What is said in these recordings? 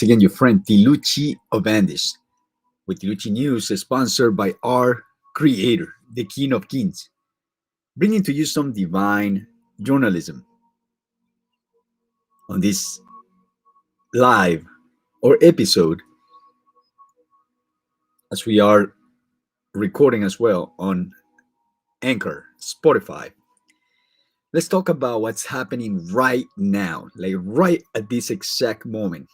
Again, your friend Tiluchi Ovandis with Tiluchi News, sponsored by our creator, the King of Kings, bringing to you some divine journalism on this live or episode as we are recording as well on Anchor, Spotify. Let's talk about what's happening right now, like right at this exact moment.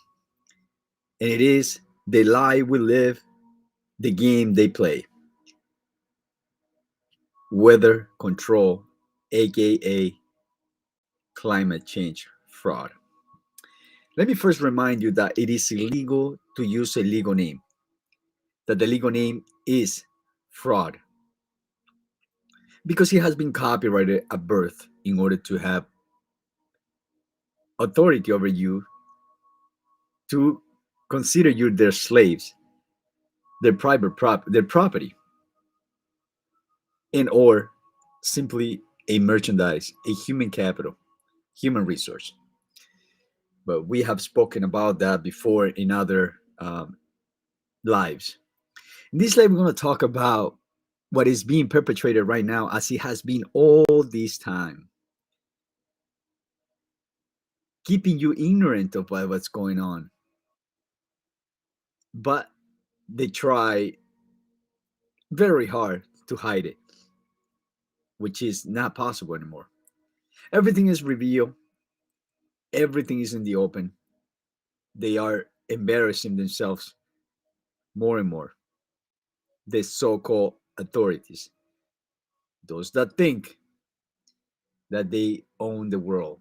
And it is the lie we live, the game they play. Weather control, aka climate change fraud. Let me first remind you that it is illegal to use a legal name, that the legal name is fraud, because it has been copyrighted at birth in order to have authority over you, to consider you their slaves, their property, and or simply a merchandise, a human capital, human resource. But we have spoken about that before in other lives. In this live, we're going to talk about what is being perpetrated right now, as it has been all this time, keeping you ignorant of what's going on. But they try very hard to hide it, which is not possible anymore. Everything is revealed, everything is in the open. They are embarrassing themselves more and more. The so called authorities, those that think that they own the world,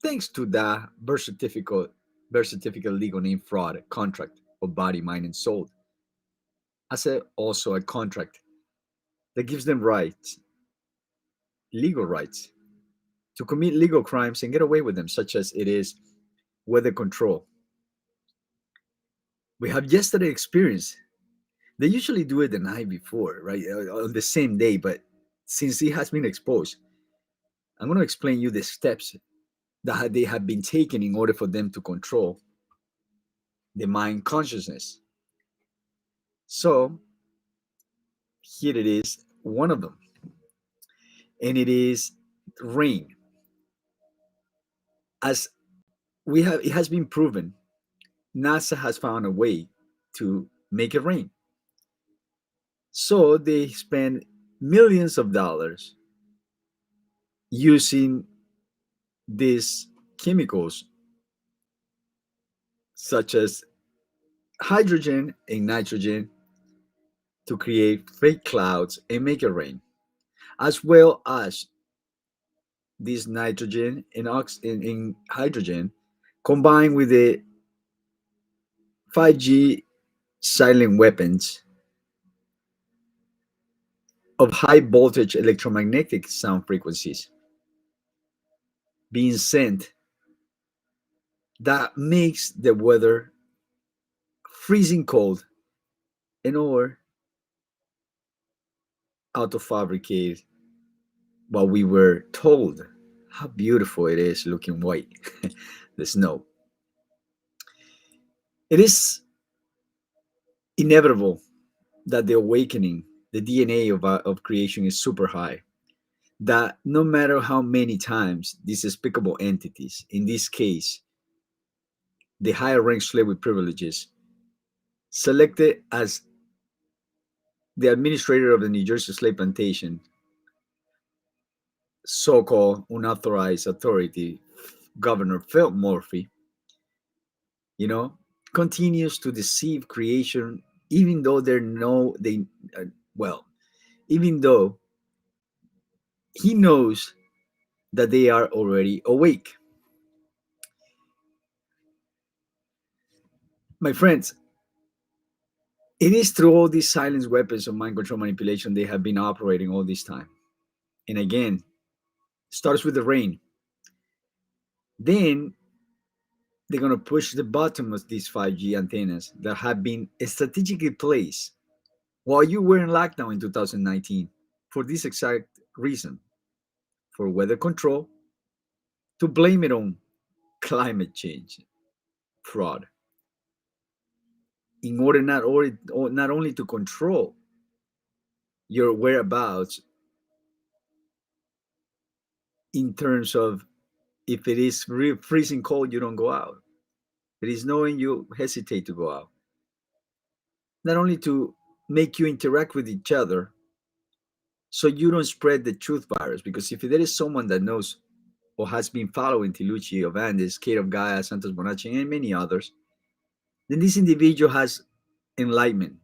thanks to the birth certificate legal name fraud contract of body, mind, and soul, as also a contract that gives them rights, legal rights, to commit legal crimes and get away with them, such as it is weather control. We have yesterday experience. They usually do it the night before, right, on the same day, but since it has been exposed, I'm going to explain you the steps that they have been taken in order for them to control the mind consciousness. So here it is, one of them, and it is rain. As it has been proven, NASA has found a way to make it rain. So they spend millions of dollars using these chemicals, such as hydrogen and nitrogen, to create fake clouds and make it rain, as well as this nitrogen and hydrogen combined with the 5G silent weapons of high voltage electromagnetic sound frequencies being sent, that makes the weather freezing cold and or auto fabricate what we were told how beautiful it is looking white, the snow. It is inevitable that the awakening, the DNA of creation is super high. That no matter how many times these despicable entities, in this case, the higher ranked slave with privileges, selected as the administrator of the New Jersey slave plantation, so called unauthorized authority, Governor Phil Murphy, you know, continues to deceive creation, even though uh, well, even though he knows that they are already awake. My friends, it is through all these silence weapons of mind control manipulation they have been operating all this time. And again, starts with the rain. Then they're going to push the bottom of these 5G antennas that have been strategically placed while you were in lockdown in 2019 for this exact reason, for weather control, to blame it on climate change fraud. in order not only to control your whereabouts in terms of if it is freezing cold, you don't go out. If it is snowing, you hesitate to go out. Not only to make you interact with each other so you don't spread the truth virus. Because if there is someone that knows or has been following Tiluchi, Ovandis, Kate of Gaia, Santos Bonacci, and many others, then this individual has enlightenment.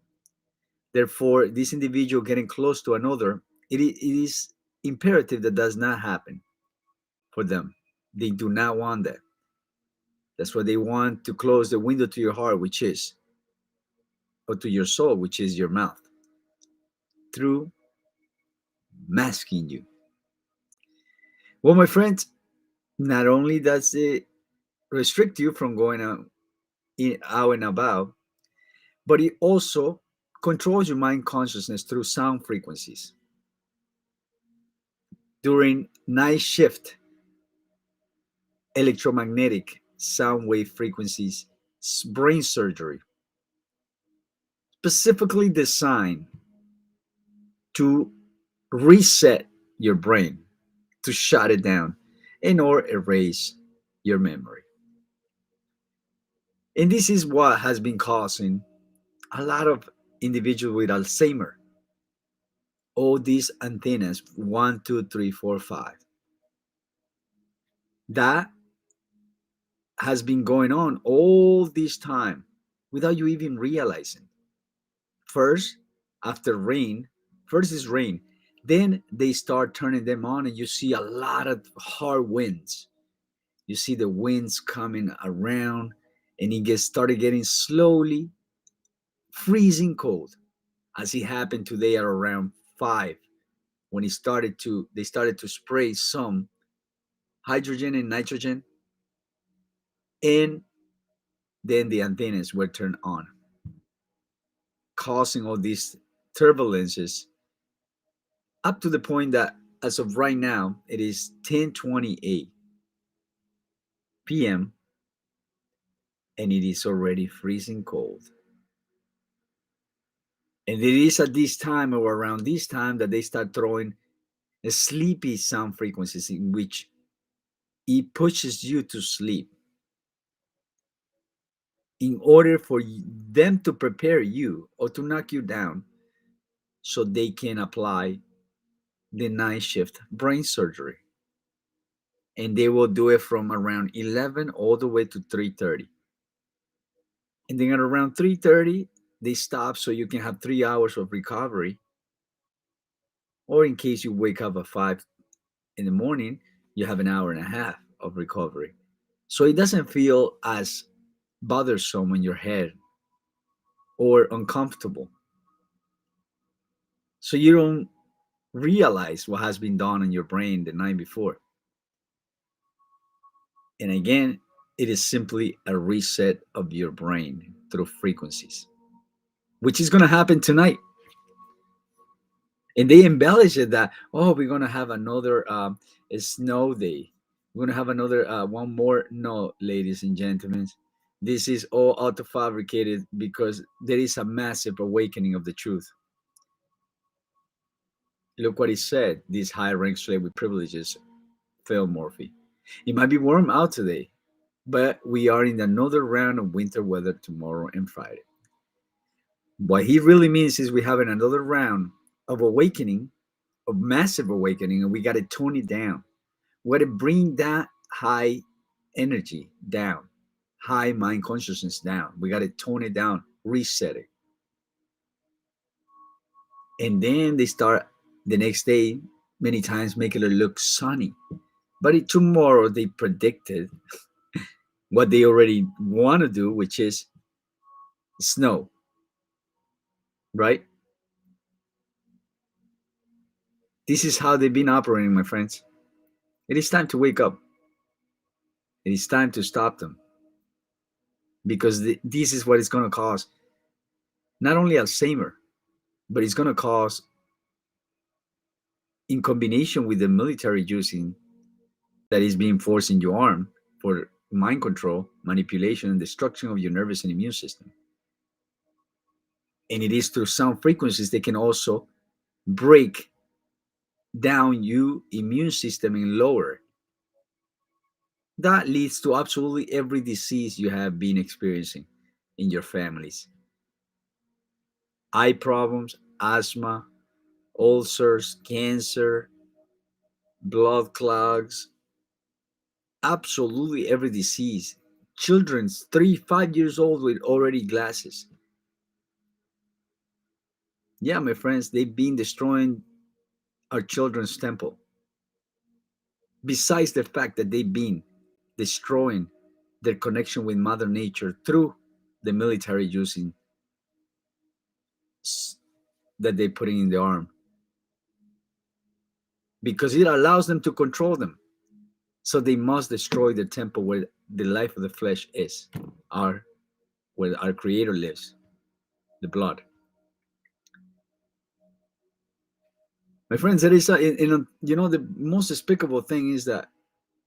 Therefore, this individual getting close to another, it is imperative that does not happen for them. They do not want that. That's why they want to close the window to your heart, which is, or to your soul, which is your mouth, through masking you. Well, my friends, not only does it restrict you from going out and about, but it also controls your mind consciousness through sound frequencies. During night shift, electromagnetic sound wave frequencies, brain surgery, specifically designed to reset your brain, to shut it down, and or erase your memory. And this is what has been causing a lot of individuals with Alzheimer. All these antennas, one, two, three, four, five. That has been going on all this time without you even realizing. First, after rain, first is rain, then they start turning them on, and you see a lot of hard winds. You see the winds coming around, and it gets started getting slowly freezing cold, as it happened today at around 5 when they started to spray some hydrogen and nitrogen, and then the antennas were turned on, causing all these turbulences up to the point that as of right now it is 10:28 p.m. and it is already freezing cold. And it is at this time or around this time that they start throwing sleepy sound frequencies in which it pushes you to sleep in order for them to prepare you or to knock you down so they can apply the night shift brain surgery. And they will do it from around 11 all the way to 3:30. And then at around 3:30 they stop so you can have 3 hours of recovery, or in case you wake up at 5 in the morning, you have an hour and a half of recovery. So it doesn't feel as bothersome in your head or uncomfortable. So you don't realize what has been done in your brain the night before. And again, it is simply a reset of your brain through frequencies, which is going to happen tonight. And they embellish it that, oh, we're going to have another snow day. We're going to have another one more. No, ladies and gentlemen, this is all auto fabricated because there is a massive awakening of the truth. Look what he said. This high rank slave with privileges, Phil Morphy. It might be warm out today, but we are in another round of winter weather tomorrow and Friday. What he really means is we have another round of awakening, of massive awakening, and we got to tone it down. We got to bring that high energy down, high mind consciousness down. We got to tone it down, reset it. And then they start the next day, many times making it look sunny. But tomorrow they predicted what they already want to do, which is snow, right? This is how they've been operating, my friends. It is time to wake up. It is time to stop them, because this is what it's going to cause. Not only Alzheimer, but it's going to cause, in combination with the military using that is being forced in your arm for mind control, manipulation, and destruction of your nervous and immune system. And it is through sound frequencies they can also break down your immune system and lower. That leads to absolutely every disease you have been experiencing in your families: eye problems, asthma, ulcers, cancer, blood clogs, absolutely every disease. Children's 3, 5 years old with already glasses. Yeah, my friends, they've been destroying our children's temple. Besides the fact that they've been destroying their connection with Mother Nature through the military using that they're putting in the arm, because it allows them to control them. So they must destroy the temple where the life of the flesh is, our where our Creator lives, the blood. My friends, that is the most despicable thing is that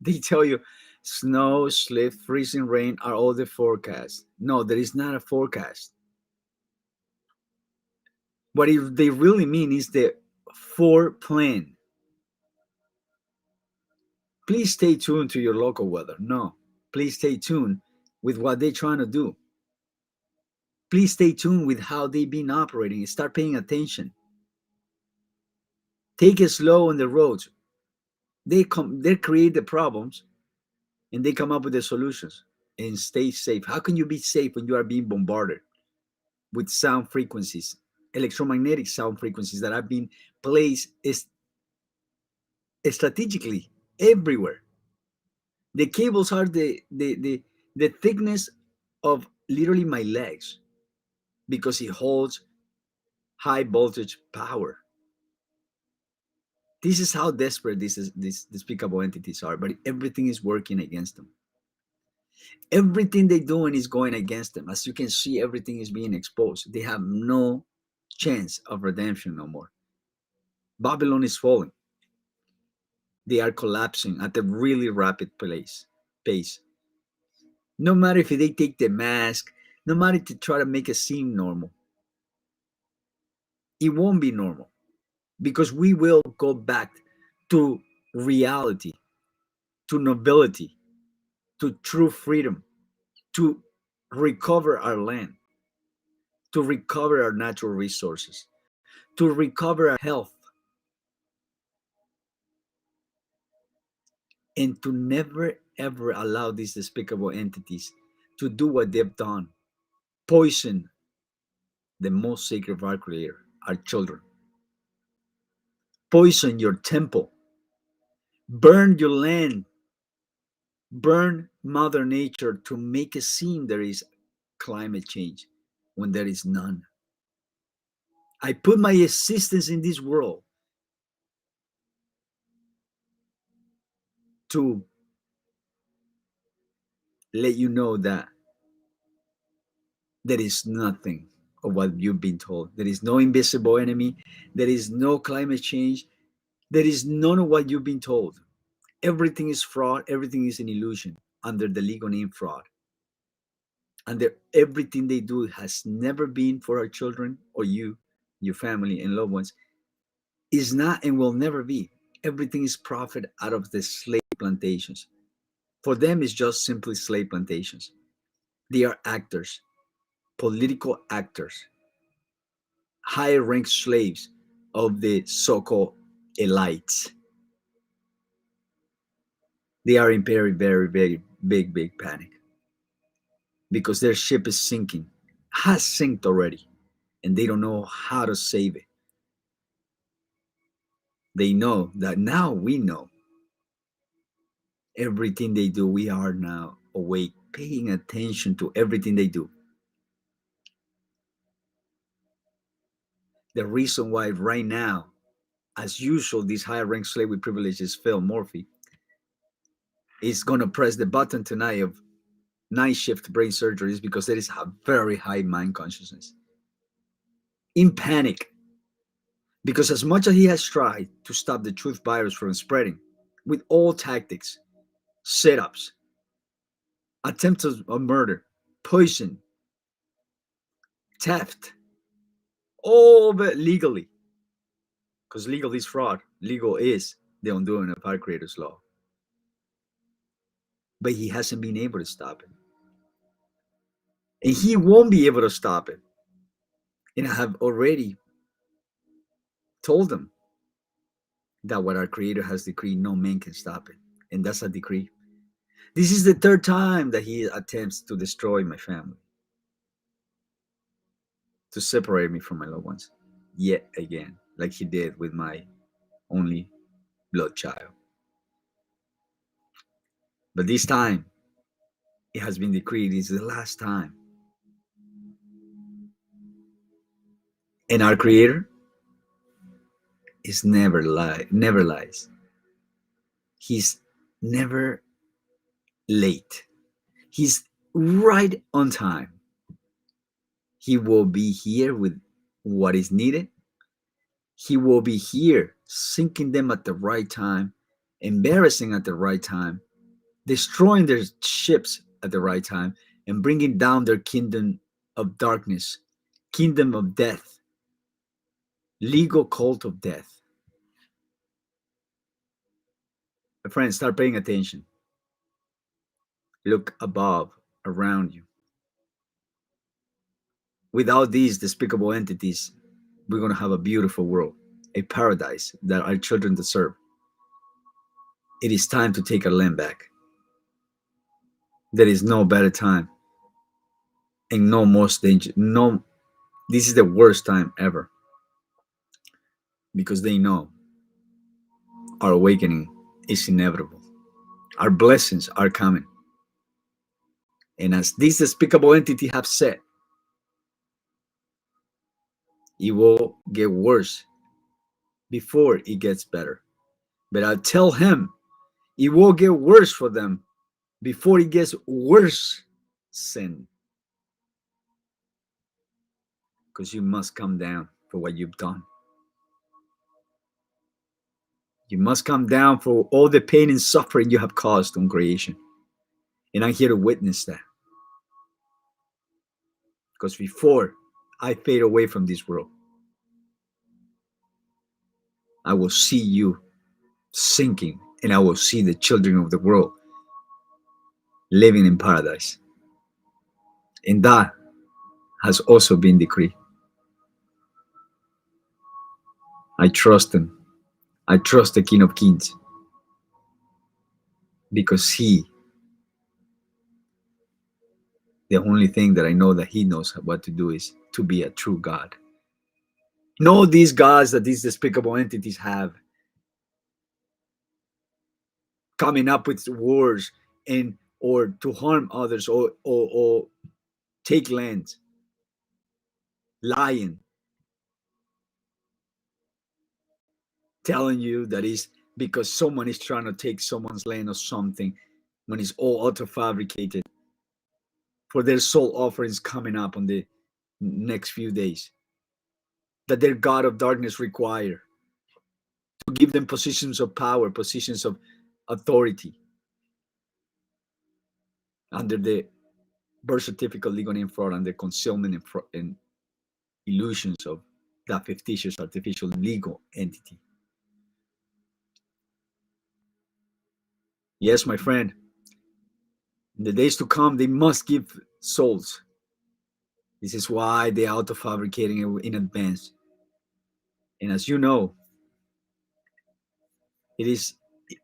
they tell you snow, sleet, freezing rain are all the forecasts. No, there is not a forecast. What they really mean is the foreplan. Please stay tuned to your local weather. No, please stay tuned with what they're trying to do. Please stay tuned with how they've been operating. Start paying attention. Take it slow on the roads. They create the problems and they come up with the solutions and stay safe. How can you be safe when you are being bombarded with sound frequencies, electromagnetic sound frequencies that have been placed strategically everywhere? The cables are the thickness of literally my legs because it holds high voltage power. This is how desperate these despicable entities are, but everything is working against them. Everything they're doing is going against them. As you can see, everything is being exposed. They have no chance of redemption no more. Babylon is falling. They are collapsing at a really rapid pace. No matter if they take the mask, no matter to try to make it seem normal, it won't be normal because we will go back to reality, to nobility, to true freedom, to recover our land, to recover our natural resources, to recover our health, and to never ever allow these despicable entities to do what they've done: poison the most sacred of our Creator, our children, poison your temple, burn your land, burn Mother Nature to make it seem there is climate change when there is none. I put my existence in this world to let you know that there is nothing of what you've been told. There is no invisible enemy. There is no climate change. There is none of what you've been told. Everything is fraud. Everything is an illusion under the legal name fraud. And everything they do has never been for our children or you, your family, and loved ones. Is not and will never be. Everything is profit out of the slave plantations. For them, it's just simply slave plantations. They are actors, political actors, higher ranked slaves of the so called elites. They are in very, very, very big panic because their ship is sinking, has sinked already, and they don't know how to save it. They know that now we know everything they do. We are now awake, paying attention to everything they do. The reason why right now, as usual, this higher ranked slave with privileges, Phil Morphy, is going to press the button tonight of night shift brain surgery is because there is a very high mind consciousness. In panic, because as much as he has tried to stop the truth virus from spreading with all tactics, setups, attempts of murder, poison, theft, all of it legally, because legal is fraud. Legal is the undoing of our Creator's law. But he hasn't been able to stop it. And he won't be able to stop it. And I have already told them that what our Creator has decreed, no man can stop it. And that's a decree. This is the third time that he attempts to destroy my family, to separate me from my loved ones, yet again, like he did with my only blood child. But this time, it has been decreed, it's the last time. And our Creator is never lies. He's never late. He's right on time. He will be here with what is needed. He will be here sinking them at the right time, embarrassing at the right time, destroying their ships at the right time, and bringing down their kingdom of darkness, kingdom of death, legal cult of death. My friends, start paying attention. Look above, around you. Without these despicable entities, we're going to have a beautiful world, a paradise that our children deserve. It is time to take our land back. There is no better time and no most danger. No, this is the worst time ever, because they know our awakening is inevitable. Our blessings are coming. And as these despicable entities have said, it will get worse before it gets better. But I tell him it will get worse for them before it gets worse. Sin. Because you must come down for what you've done. You must come down for all the pain and suffering you have caused on creation. And I'm here to witness that. Because before I fade away from this world, I will see you sinking, and I will see the children of the world living in paradise. And that has also been decreed. I trust him. I trust the King of Kings, because the only thing that I know that he knows what to do is to be a true God. No, these gods that these despicable entities have, coming up with wars and or to harm others, or take land, lying, telling you that is because someone is trying to take someone's land or something, when it's all auto fabricated for their soul offerings coming up on the next few days, that their God of darkness require to give them positions of power, positions of authority under the birth certificate, legal name fraud, and the concealment and illusions of that fictitious artificial legal entity. Yes, my friend, in the days to come, they must give souls. This is why they are auto fabricating it in advance. And as you know, it is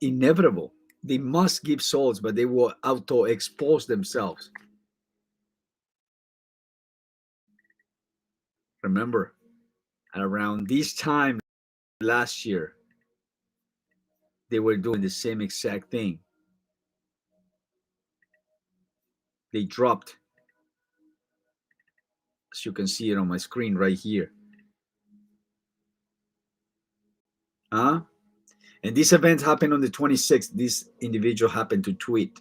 inevitable. They must give souls, but they will auto expose themselves. Remember, at around this time last year, they were doing the same exact thing. They dropped, as you can see it on my screen right here. Huh? And this event happened on the 26th. This individual happened to tweet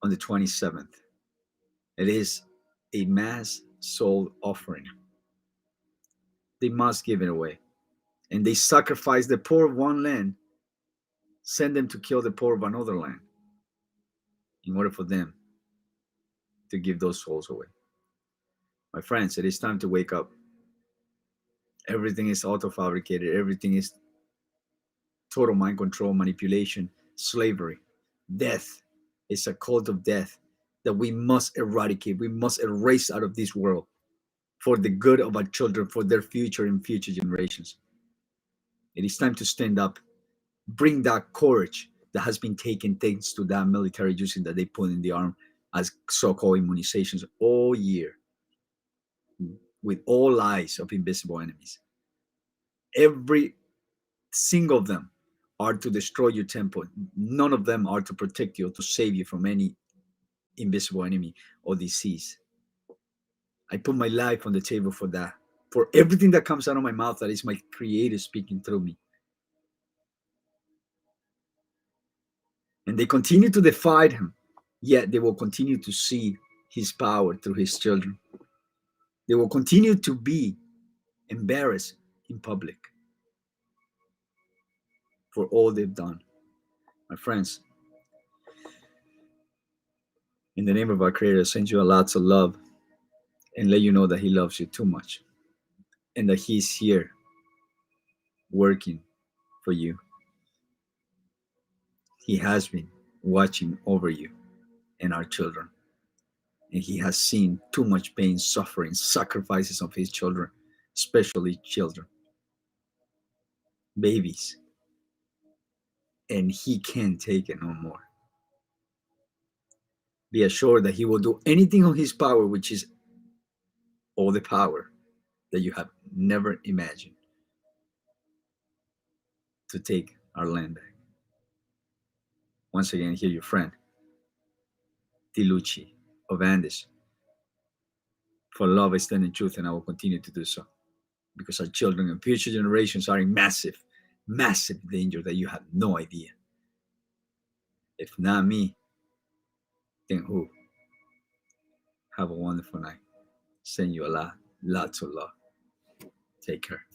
on the 27th. It is a mass soul offering. They must give it away. And they sacrifice the poor of one land, send them to kill the poor of another land, in order for them to give those souls away. My friends, it is time to wake up. Everything is auto fabricated. Everything is total mind control, manipulation, slavery, death. It's a cult of death that we must eradicate. We must erase out of this world for the good of our children, for their future and future generations. It is time to stand up, bring that courage that has been taken thanks to that military using that they put in the arm as so-called immunizations all year, with all lies of invisible enemies. Every single of them are to destroy your temple. None of them are to protect you or to save you from any invisible enemy or disease. I put my life on the table for that. For everything that comes out of my mouth, that is my creator speaking through me. And they continue to defy him, yet they will continue to see his power through his children. They will continue to be embarrassed in public for all they've done. My friends, in the name of our creator, I send you a lots of love and let you know that he loves you too much and that he's here working for you. He has been watching over you and our children. And he has seen too much pain, suffering, sacrifices of his children, especially children, babies. And he can't take it no more. Be assured that he will do anything on his power, which is all the power that you have never imagined, to take our land back. Once again, here your friend, Tiluchi of Andes. For love, I stand in truth, and I will continue to do so. Because our children and future generations are in massive, massive danger that you have no idea. If not me, then who? Have a wonderful night. Send you a lot, lots of love. Take care.